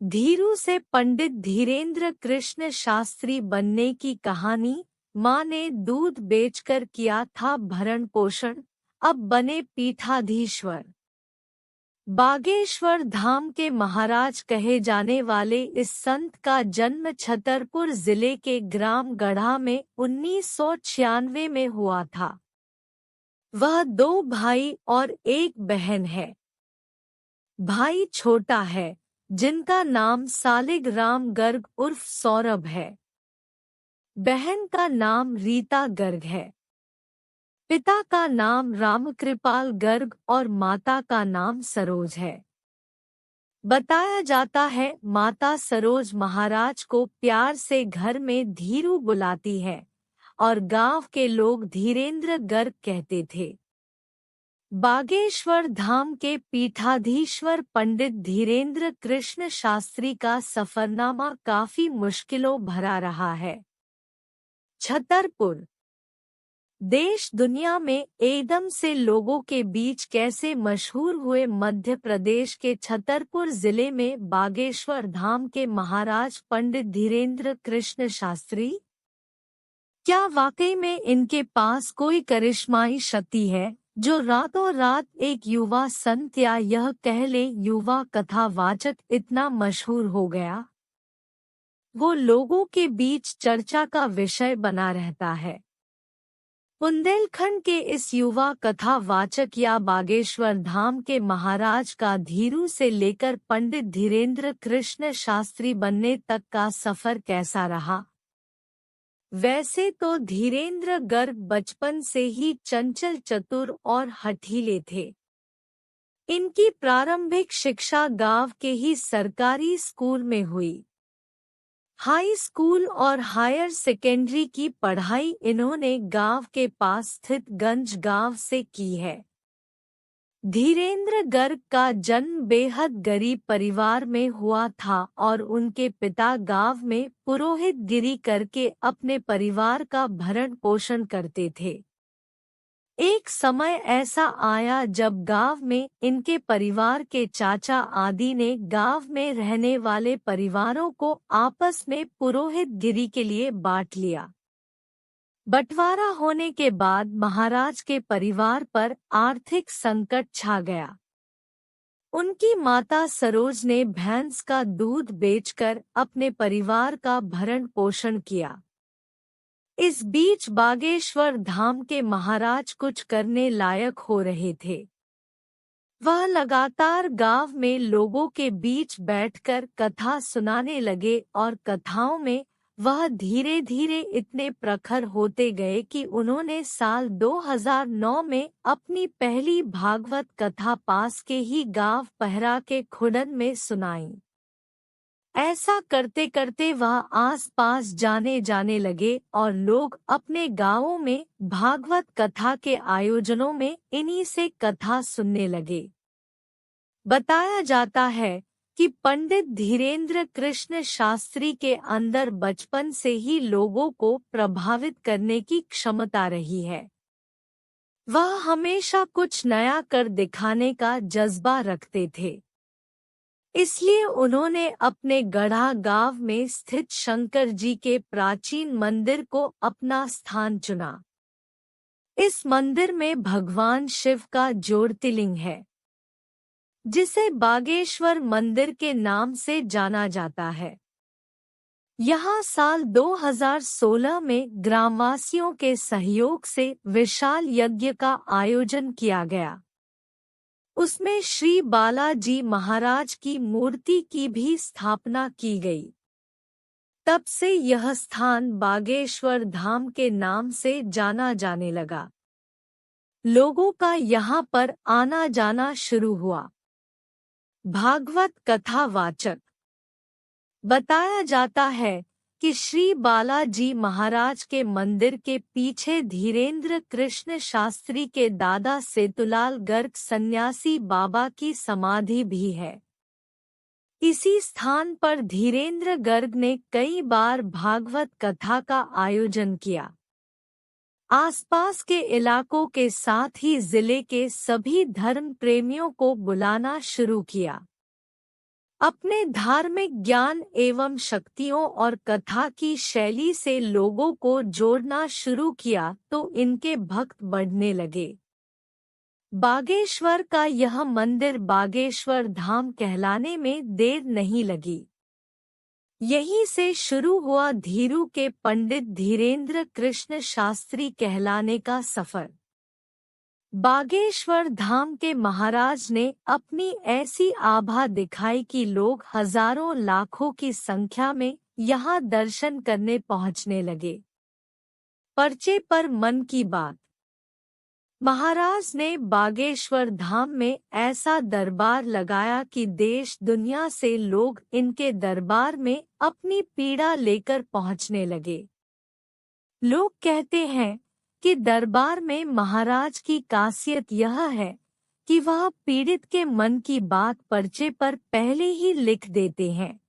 धीरू से पंडित धीरेन्द्र कृष्ण शास्त्री बनने की कहानी। माँ ने दूध बेचकर किया था भरण पोषण, अब बने पीठाधीश्वर। बागेश्वर धाम के महाराज कहे जाने वाले इस संत का जन्म छतरपुर जिले के ग्राम गढ़ा में 1996 में हुआ था। वह 2 भाई और 1 बहन है। भाई छोटा है, जिनका नाम सालिग राम गर्ग उर्फ सौरभ है। बहन का नाम रीता गर्ग है। पिता का नाम रामकृपाल गर्ग और माता का नाम सरोज है। बताया जाता है माता सरोज महाराज को प्यार से घर में धीरू बुलाती है और गांव के लोग धीरेन्द्र गर्ग कहते थे। बागेश्वर धाम के पीठाधीश्वर पंडित धीरेन्द्र कृष्ण शास्त्री का सफरनामा काफी मुश्किलों भरा रहा है। छतरपुर देश दुनिया में एकदम से लोगों के बीच कैसे मशहूर हुए। मध्य प्रदेश के छतरपुर जिले में बागेश्वर धाम के महाराज पंडित धीरेन्द्र कृष्ण शास्त्री, क्या वाकई में इनके पास कोई करिश्माई शक्ति है जो रातों रात एक युवा संत या यह कह ले युवा कथावाचक इतना मशहूर हो गया? वो लोगों के बीच चर्चा का विषय बना रहता है। बुंदेलखंड के इस युवा कथावाचक या बागेश्वर धाम के महाराज का धीरू से लेकर पंडित धीरेन्द्र कृष्ण शास्त्री बनने तक का सफर कैसा रहा? वैसे तो धीरेन्द्र गर्ग बचपन से ही चंचल, चतुर और हठीले थे। इनकी प्रारंभिक शिक्षा गांव के ही सरकारी स्कूल में हुई। हाई स्कूल और हायर सेकेंडरी की पढ़ाई इन्होंने गांव के पास स्थित गंज गांव से की है। धीरेन्द्र गर्ग का जन्म बेहद गरीब परिवार में हुआ था और उनके पिता गांव में पुरोहितगिरी करके अपने परिवार का भरण पोषण करते थे। एक समय ऐसा आया जब गांव में इनके परिवार के चाचा आदि ने गांव में रहने वाले परिवारों को आपस में पुरोहितगिरी के लिए बांट लिया। बंटवारा होने के बाद महाराज के परिवार पर आर्थिक संकट छा गया। उनकी माता सरोज ने भैंस का दूध बेचकर अपने परिवार का भरण पोषण किया। इस बीच बागेश्वर धाम के महाराज कुछ करने लायक हो रहे थे। वह लगातार गांव में लोगों के बीच बैठकर कथा सुनाने लगे और कथाओं में वह धीरे धीरे इतने प्रखर होते गए कि उन्होंने साल 2009 में अपनी पहली भागवत कथा पास के ही गांव पहरा के खुडन में सुनाई। ऐसा करते करते वह आस-पास जाने लगे और लोग अपने गांवों में भागवत कथा के आयोजनों में इन्हीं से कथा सुनने लगे। बताया जाता है कि पंडित धीरेन्द्र कृष्ण शास्त्री के अंदर बचपन से ही लोगों को प्रभावित करने की क्षमता रही है। वह हमेशा कुछ नया कर दिखाने का जज्बा रखते थे। इसलिए उन्होंने अपने गढ़ा गांव में स्थित शंकर जी के प्राचीन मंदिर को अपना स्थान चुना। इस मंदिर में भगवान शिव का ज्योतिर्लिंग है, जिसे बागेश्वर मंदिर के नाम से जाना जाता है। यहाँ साल 2016 में ग्रामवासियों के सहयोग से विशाल यज्ञ का आयोजन किया गया। उसमें श्री बालाजी महाराज की मूर्ति की भी स्थापना की गई। तब से यह स्थान बागेश्वर धाम के नाम से जाना जाने लगा। लोगों का यहाँ पर आना जाना शुरू हुआ। भागवत कथावाचक बताया जाता है कि श्री बालाजी महाराज के मंदिर के पीछे धीरेन्द्र कृष्ण शास्त्री के दादा सेतुलाल गर्ग सन्यासी बाबा की समाधि भी है। इसी स्थान पर धीरेन्द्र गर्ग ने कई बार भागवत कथा का आयोजन किया। आसपास के इलाकों के साथ ही जिले के सभी धर्म प्रेमियों को बुलाना शुरू किया। अपने धार्मिक ज्ञान एवं शक्तियों और कथा की शैली से लोगों को जोड़ना शुरू किया तो इनके भक्त बढ़ने लगे। बागेश्वर का यह मंदिर बागेश्वर धाम कहलाने में देर नहीं लगी। यहीं से शुरू हुआ धीरू के पंडित धीरेन्द्र कृष्ण शास्त्री कहलाने का सफर। बागेश्वर धाम के महाराज ने अपनी ऐसी आभा दिखाई कि लोग हजारों लाखों की संख्या में यहाँ दर्शन करने पहुँचने लगे। पर्चे पर मन की बात। महाराज ने बागेश्वर धाम में ऐसा दरबार लगाया कि देश दुनिया से लोग इनके दरबार में अपनी पीड़ा लेकर पहुँचने लगे। लोग कहते हैं कि दरबार में महाराज की खासियत यह है कि वह पीड़ित के मन की बात पर्चे पर पहले ही लिख देते हैं,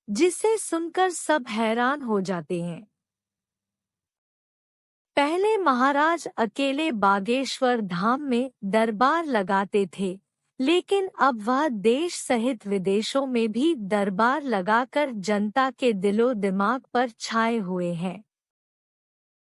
जिसे सुनकर सब हैरान हो जाते हैं। पहले महाराज अकेले बागेश्वर धाम में दरबार लगाते थे, लेकिन अब वह देश सहित विदेशों में भी दरबार लगाकर जनता के दिलो दिमाग पर छाए हुए हैं।